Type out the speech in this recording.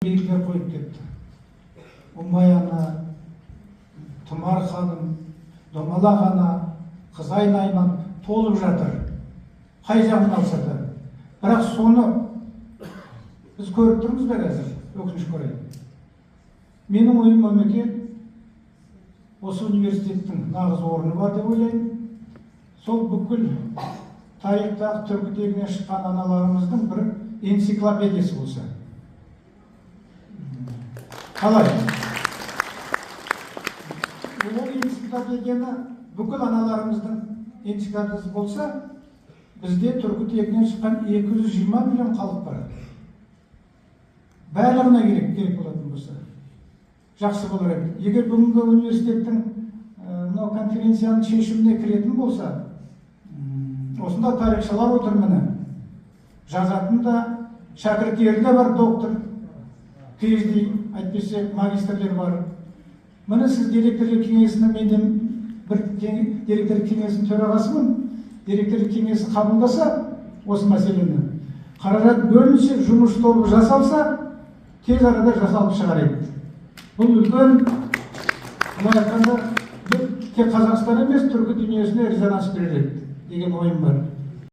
белгілер қойып кетті. Умай ана, Тұмар ханым, Домалақ ана, Қызай Найман толып жатыр. Қай жағын алса да. Бірақ соны біз көріп тұрмыз ба қазір? Өкінішке орай. Менің ойым Өмеке, осы университеттің нағыз орны бар деп ойлаймын. Сол бүкіл тарихтағы түркі тегінен шыққан аналарымыздың бір энциклопедиясы болса. Қалай? Ол энциклопедияны бүкіл аналарымыздың энциклопедиясы болса, бізде түркі тегінен шыққан 220 миллион халық бар. Барлығына керек болатын болса. Жақсы болар еді. Егер бүгінгі университеттің конференцияның шешіміне кіретін болса, осында тарихшылар отыр міне. Жазатын да, шәкірттері де бар, доктор, PhD, әйтпесе магистрлер бар. Міне сіз директорлар кеңесінің, менен бір директор кеңесінің төрағасымын. Директор кеңесі қабылдаса осы мәселені, қаражат бөлінсе, жұмыс тобы жасалса, тез арада жасалып шығар еді. Бұл үлкен, бұлай айтқанда, тек Қазақстан емес, түркі дүниесіне резонанс береді деген ойым бар.